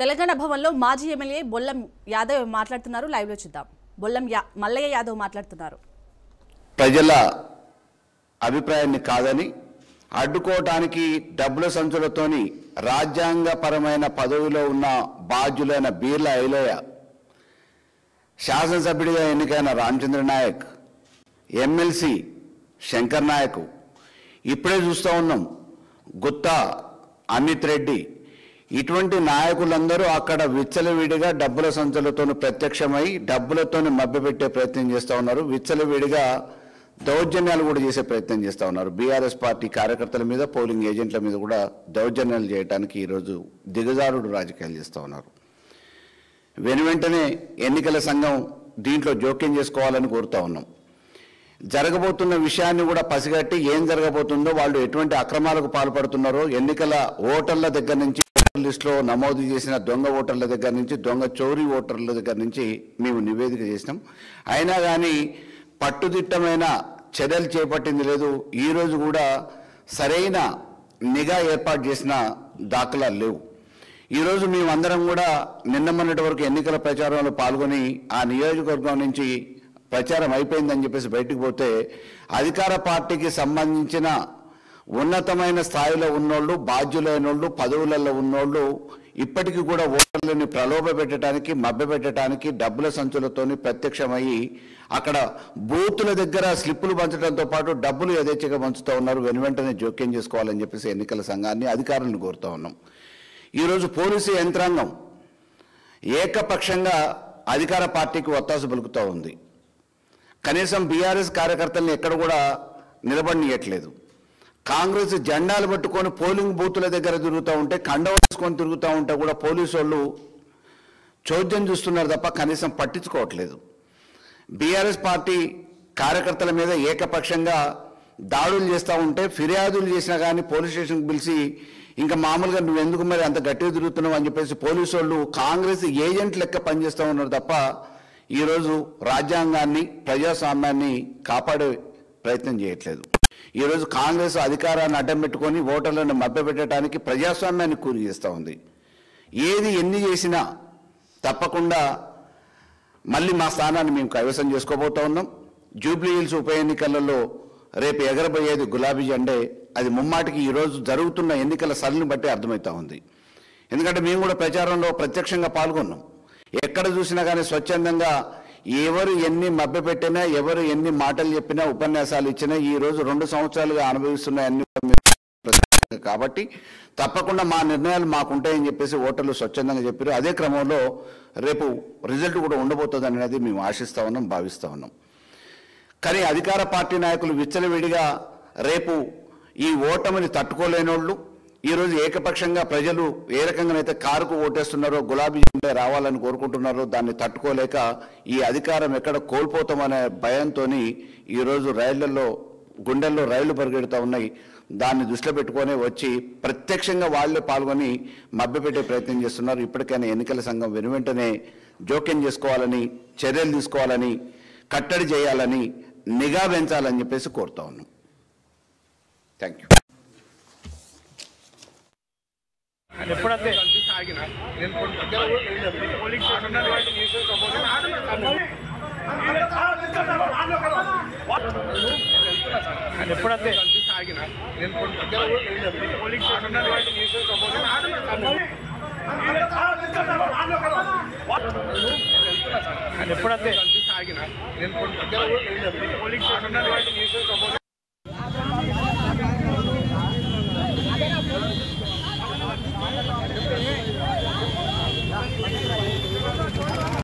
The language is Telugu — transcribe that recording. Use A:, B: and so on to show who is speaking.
A: తెలంగాణ భవన్లో మాజీ ఎమ్మెల్యే బొల్లం యాదవ్ మాట్లాడుతున్నారు. లైవ్ లో చూద్దాం. బొల్లం మల్లయ్య యాదవ్ మాట్లాడుతున్నారు.
B: ప్రజల అభిప్రాయాన్ని కాదని అడ్డుకోవటానికి డబ్బుల సంచులతోని రాజ్యాంగపరమైన పదవిలో ఉన్న బాధ్యులైన బీర్ల ఐలయ్య, శాసనసభ్యుడిగా ఎన్నికైన రామచంద్ర నాయక్, ఎమ్మెల్సీ శంకర్ నాయక్, ఇప్పుడే చూస్తూ ఉన్నాం గుత్తా అమిత్ రెడ్డి, ఇటువంటి నాయకులందరూ అక్కడ విచ్చలవిడిగా డబ్బుల సంచులతో ప్రత్యక్షమై డబ్బులతోని మభ్యపెట్టే ప్రయత్నం చేస్తూ ఉన్నారు. విచ్చలవిడిగా దౌర్జన్యాలు కూడా చేసే ప్రయత్నం చేస్తూ ఉన్నారు. బీఆర్ఎస్ పార్టీ కార్యకర్తల మీద, పోలింగ్ ఏజెంట్ల మీద కూడా దౌర్జన్యాలు చేయడానికి ఈరోజు దిగజారుడు రాజకీయాలు చేస్తూ ఉన్నారు. వెనువెంటనే ఎన్నికల సంఘం దీంట్లో జోక్యం చేసుకోవాలని కోరుతూ ఉన్నాం. జరగబోతున్న విషయాన్ని కూడా పసిగట్టి ఏం జరగబోతుందో, వాళ్ళు ఎటువంటి అక్రమాలకు పాల్పడుతున్నారో, ఎన్నికల ఓటర్ల దగ్గర నుంచి, ఓటర్ లిస్టులో నమోదు చేసిన దొంగ ఓటర్ల దగ్గర నుంచి, దొంగ చోరీ ఓటర్ల దగ్గర నుంచి మేము నివేదిక చేసినాం. అయినా కానీ పట్టుదిట్టమైన చర్యలు చేపట్టింది లేదు. ఈరోజు కూడా సరైన నిఘా ఏర్పాటు చేసిన దాఖలాలు లేవు. ఈరోజు మేమందరం కూడా నిన్న మొన్నటి వరకు ఎన్నికల ప్రచారంలో పాల్గొని ఆ నియోజకవర్గం నుంచి ప్రచారం అయిపోయిందని చెప్పేసి బయటకు పోతే, అధికార పార్టీకి సంబంధించిన ఉన్నతమైన స్థాయిలో ఉన్నోళ్ళు, బాధ్యులైన వాళ్ళు, పదవులలో ఉన్నోళ్ళు ఇప్పటికీ కూడా ఓటర్లని ప్రలోభ పెట్టడానికి, మభ్యపెట్టడానికి డబ్బుల సంచులతోని ప్రత్యక్షమయ్యి అక్కడ బూతుల దగ్గర స్లిప్పులు పంచడంతో పాటు డబ్బులు యథేచ్ఛగా పంచుతూ ఉన్నారు. వెనువెంటనే జోక్యం చేసుకోవాలని చెప్పేసి ఎన్నికల సంఘాన్ని, అధికారులను కోరుతూ ఉన్నాం. ఈరోజు పోలీసు యంత్రాంగం ఏకపక్షంగా అధికార పార్టీకి ఒత్తాసు పలుకుతూ ఉంది. కనీసం బీఆర్ఎస్ కార్యకర్తల్ని ఎక్కడ కూడా నిలబడనీయట్లేదు. కాంగ్రెస్ జెండాలు పట్టుకొని పోలింగ్ బూతుల దగ్గర తిరుగుతూ ఉంటే, కండవ వేసుకొని తిరుగుతూ ఉంటే కూడా పోలీసు వాళ్ళు చోద్యం చూస్తున్నారు తప్ప కనీసం పట్టించుకోవట్లేదు. బీఆర్ఎస్ పార్టీ కార్యకర్తల మీద ఏకపక్షంగా దాడులు చేస్తూ ఉంటే, ఫిర్యాదులు చేసినా కానీ పోలీస్ స్టేషన్కి పిలిచి ఇంకా మామూలుగా నువ్వు ఎందుకు మరి అంత గట్టిగా తిరుగుతున్నావు అని చెప్పేసి పోలీసు వాళ్ళు కాంగ్రెస్ ఏజెంట్ లెక్క పనిచేస్తూ ఉన్నారు తప్ప ఈరోజు రాజ్యాంగాన్ని, ప్రజాస్వామ్యాన్ని కాపాడే ప్రయత్నం చేయట్లేదు. ఈరోజు కాంగ్రెస్ అధికారాన్ని అడ్డం పెట్టుకొని ఓటర్లను మభ్యపెట్టడానికి ప్రజాస్వామ్యాన్ని కూలి చేస్తూ ఉంది. ఏది ఎన్ని చేసినా తప్పకుండా మళ్ళీ మా స్థానాన్ని మేము కైవసం చేసుకోబోతూ ఉన్నాం. జూబ్లీ హిల్స్ ఉప ఎన్నికలలో రేపు ఎగరబోయేది గులాబీ జెండే. అది ముమ్మాటికి ఈరోజు జరుగుతున్న ఎన్నికల సరళిని బట్టి అర్థమవుతూ ఉంది. ఎందుకంటే మేము కూడా ప్రచారంలో ప్రత్యక్షంగా పాల్గొన్నాం. ఎక్కడ చూసినా కానీ స్వచ్ఛందంగా ఎవరు ఎన్ని మభ్యపెట్టినా, ఎవరు ఎన్ని మాటలు చెప్పినా, ఉపన్యాసాలు ఇచ్చినా ఈరోజు 2 సంవత్సరాలుగా అనుభవిస్తున్న అన్ని కాబట్టి తప్పకుండా మా నిర్ణయాలు మాకుంటాయని చెప్పేసి ఓటర్లు స్వచ్ఛందంగా చెప్పారు. అదే క్రమంలో రేపు రిజల్ట్ కూడా ఉండబోతుంది అనేది మేము ఆశిస్తూ ఉన్నాం, భావిస్తూ ఉన్నాం. కానీ అధికార పార్టీ నాయకులు విచ్చలవిడిగా రేపు ఈ ఓటమిని తట్టుకోలేనోళ్ళు ఈరోజు ఏకపక్షంగా ప్రజలు ఏ రకంగానైతే కారుకు ఓటేస్తున్నారో, గులాబీ జెండా రావాలని కోరుకుంటున్నారో, దాన్ని తట్టుకోలేక ఈ అధికారం ఎక్కడ కోల్పోతామనే భయంతో ఈరోజు గుండెల్లో రైళ్లు పరిగెడుతూ ఉన్నాయి. దాన్ని దృష్టిలో పెట్టుకొని వచ్చి ప్రత్యక్షంగా వాళ్ళే పాల్గొని మభ్యపెట్టే ప్రయత్నం చేస్తున్నారు. ఇప్పటికైనా ఎన్నికల సంఘం వెనువెంటనే జోక్యం చేసుకోవాలని, చర్యలు తీసుకోవాలని, కట్టడి చేయాలని, నిఘా పెంచాలని చెప్పేసి కోరుతా ఉన్నాం. Thank you.
C: ఎప్పుడైతే పోలింగ్ స్టేషన్ ఎప్పుడైతే పోలింగ్ స్టేషన్ ఎప్పుడైతే పోలింగ్ స్టేషన్